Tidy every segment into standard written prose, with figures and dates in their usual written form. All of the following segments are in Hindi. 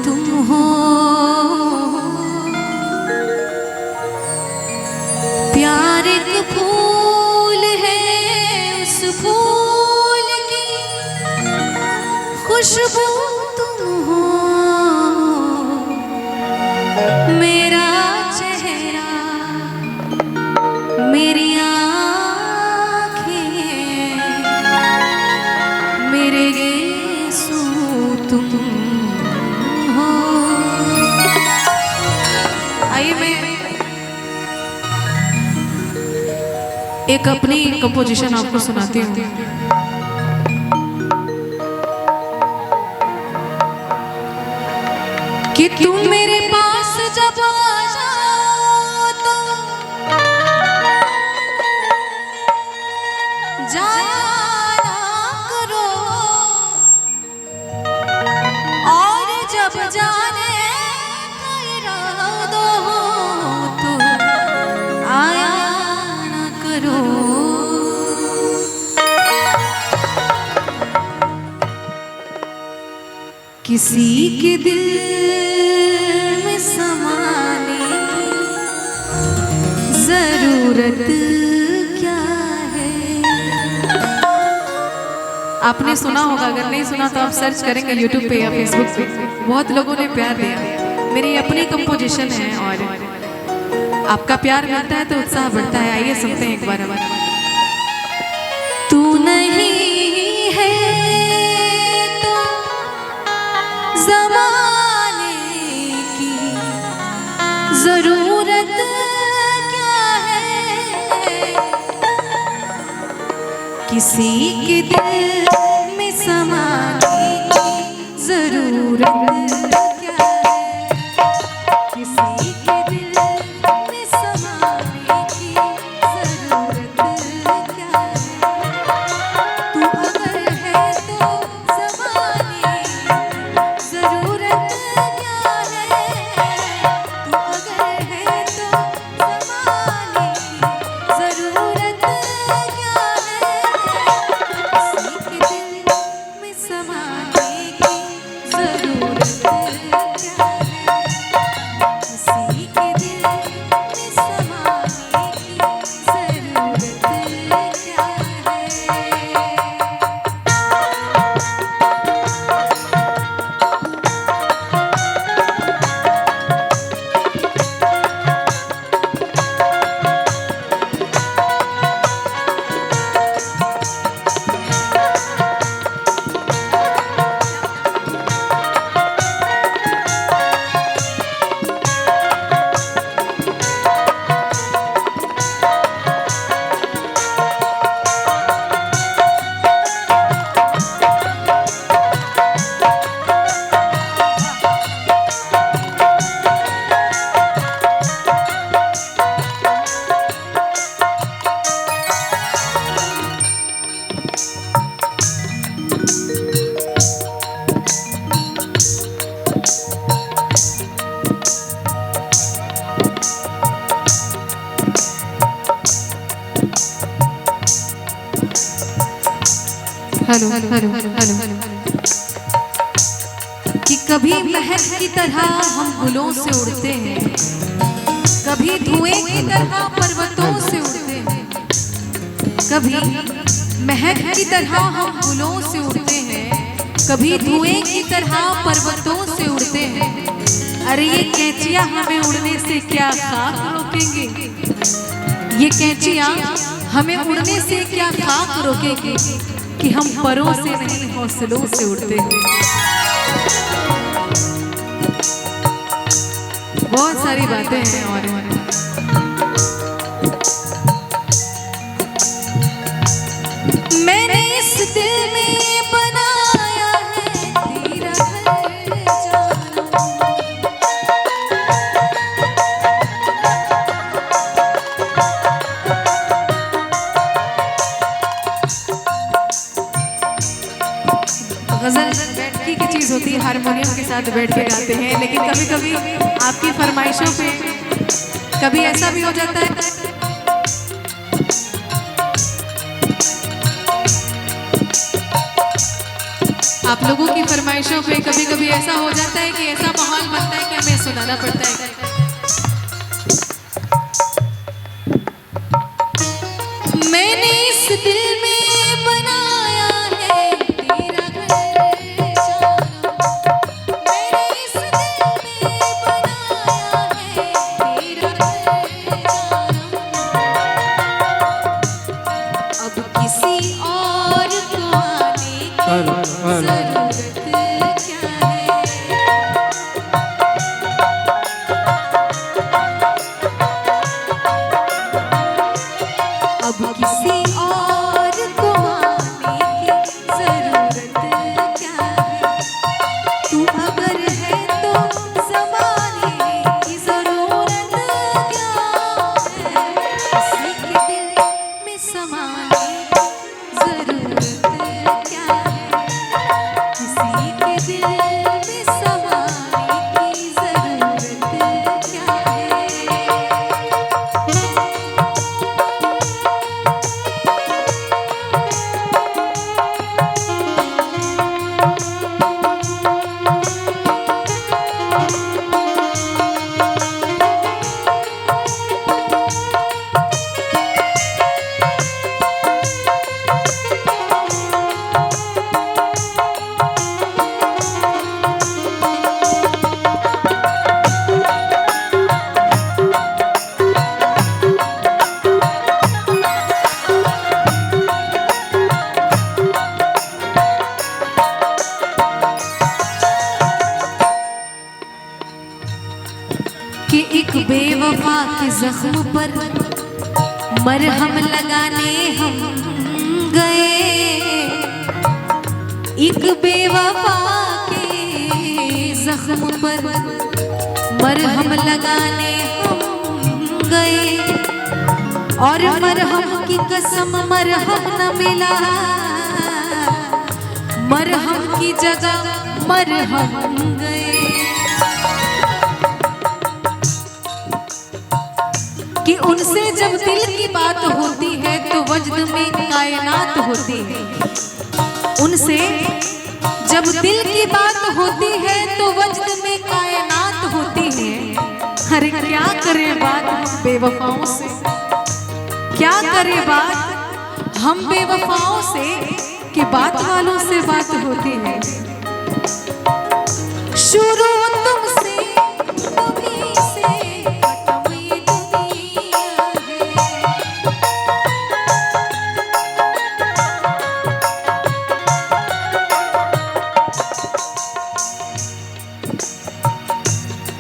तुम हो। प्यार एक फूल है, उस फूल की खुशबू तुम हो। मेरा चेहरा, मेरी आँखें, मेरे यीशु तुम हो। आइए मैं एक अपनी कंपोजिशन आपको सुनाती हूँ। कि तुम मेरे पास जब आ जाओ तो जाया ना करो, और जब जाने का इरादा हो तो आया ना करो। किसी के दिल में समाने की जरूरत क्या है। आपने सुना होगा, अगर नहीं सुना तो आप सर्च करेंगे यूट्यूब पे या फेसबुक पे। बहुत लोगों ने प्यार दिया। मेरी अपनी कंपोजिशन है और आपका प्यार मिलता है तो उत्साह बढ़ता है। आइए सुनते हैं एक बार। तू नहीं है तो ज़माने की जरूरत क्या है। किसी के दिल में समाने की जरूरत क्या है। किसी के दिल में समाने की जरूरत क्या है। तू अगर है तो समाने जरूरत क्या है। तू अगर है तो समाने जरूरत क्या है। किसी के दिल में समाने की जरूरत क्या है। किसी के दिल में समाने की जरूरत क्या है। Hello hello hello hello. कि कभी महक की तरह हम गुलों से उड़ते हैं, कभी धुएं की तरह पर्वतों से उड़ते हैं। कभी महक की तरह हम गुलों से उड़ते हैं, कभी धुएं की तरह पर्वतों से उड़ते हैं। अरे ये कैंचियां हमें उड़ने से क्या खाक रोकेंगे। ये कैंचियां हमें उड़ने से क्या खाक रोकेंगे कि हम परों से नहीं हौसलों से उड़ते हैं। बहुत सारी बातें हैं और मैंने इस दिल में बनाया है तेरा घर जाना। गजल बैठकी की चीज होती है, हारमोनियम के साथ बैठ के गाते हैं। लेकिन कभी कभी आपकी फरमाइशों पे कभी ऐसा भी हो जाता है आप लोगों की फरमाइशों पे कभी कभी ऐसा हो जाता है कि ऐसा माहौल बनता है कि हमें सुनाना पड़ता है। मैंने इस दिल में बनाया है तेरा घर जानम, मैंने इस दिल में बनाया है तेरा घर जानम। अब किसी और को आने की जरूरत क्या है। अब किसी और को आने की जरूरत क्या है। तू अगर है तो ज़माने की जरूरत क्या है। किसी के दिल में समाने की जरूरत क्या है। किसी के दिल में समाने की जरूरत क्या है। कि एक बेवफा के जख्म पर मरहम लगाने हम गए। एक बेवफा के जख्म पर मरहम लगाने हम गए और मरहम की कसम मरहम न मिला। मरहम की जगह मरहम गए। कि उनसे जब दिल की बात होती है तो वजद में कायनात होती है। उनसे जब दिल की बात होती है तो वजद में कायनात होती है। अरे क्या करे बात बेवफाओं से, क्या करे बात हम बेवफाओं से कि बात वालों से बात होती है। शुरू तुमसे तभी से खत्म ये दुनिया है।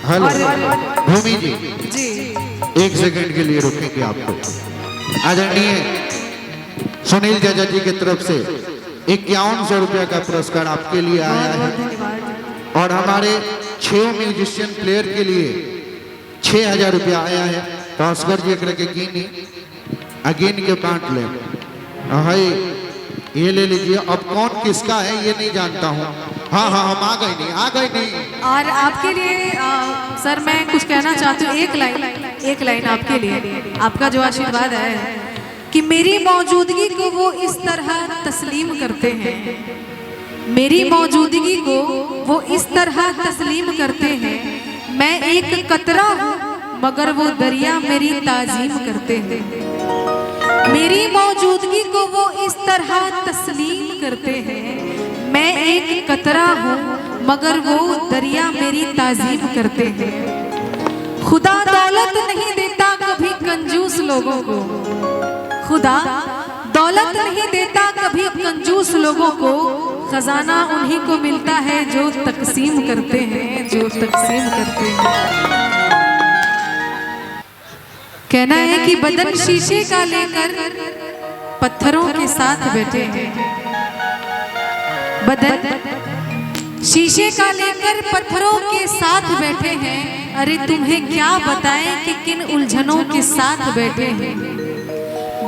हेलो भूमि जी, जी 1 सेकंड के लिए रुकेंगे आपको। आदरणीय सुनील जजा जी की तरफ से 5100 रुपया का पुरस्कार आपके लिए आया है और हमारे 6 म्यूजिशियन प्लेयर के लिए 6000 रुपया आया है। तो अस्कर जी करके गिन के बांट ले। हाय ये ले लीजिए। अब कौन किसका है ये नहीं जानता हूँ। हाँ हाँ हम आ गए नहीं। और आपके लिए सर मैं कुछ कहना चाहती हूँ। एक लाइन आपके लिए, आपका जो आशीर्वाद है कि मेरी मौजूदगी को वो इस तरह तस्लीम करते हैं। मेरी मौजूदगी को वो इस तरह तस्लीम करते हैं। मैं एक कतरा हूँ मगर वो दरिया मेरी ताजीम करते हैं। मेरी मौजूदगी को वो इस तरह तस्लीम करते हैं। मैं एक कतरा हूँ मगर वो दरिया मेरी ताजीम करते हैं। खुदा दौलत नहीं देता कभी कंजूस लोगों को। खुदा दौलत नहीं देता कभी कंजूस लोगों को। खजाना उन्हीं को मिलता है जो तकसीम करते हैं, जो तकसीम करते हैं। कहना है कि बदन शीशे का लेकर पत्थरों के साथ बैठे हैं। बदन शीशे का लेकर पत्थरों के साथ बैठे हैं। अरे तुम्हें क्या बताएं कि किन उलझनों के साथ बैठे हैं।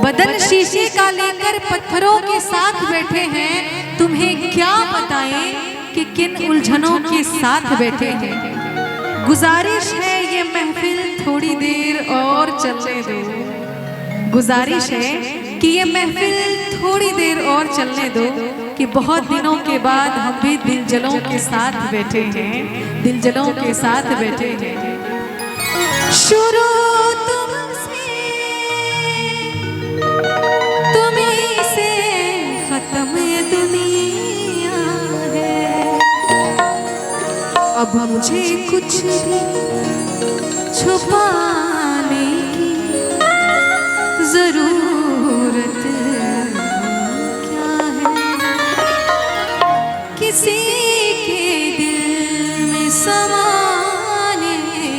बदन शीशे का लेकर पत्थरों के साथ बैठे हैं। तुम्हें क्या बताएं कि किन उलझनों के साथ बैठे हैं। गुजारिश है ये महफिल थोड़ी देर और चलने दो। गुजारिश है कि ये महफिल थोड़ी देर और चलने दो कि बहुत दिनों के बाद हम भी दिलजलों के साथ बैठे हैं, दिलजलों के साथ बैठे हैं। शुरू तुमसे तुम्हीं से खत्म ये दुनिया है, अब मुझे कुछ भी छुपाने की जरूरत क्या है, किसी के दिल में समाने की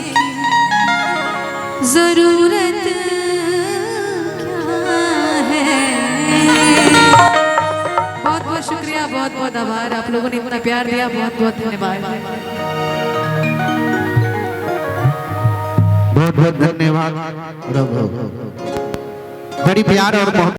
जरूरत क्या है। बहुत बहुत शुक्रिया, बहुत बहुत आभार, आप लोगों ने इतना प्यार दिया, बहुत बहुत धन्यवाद। बहुत बहुत धन्यवाद। बड़ी प्यार और बहुत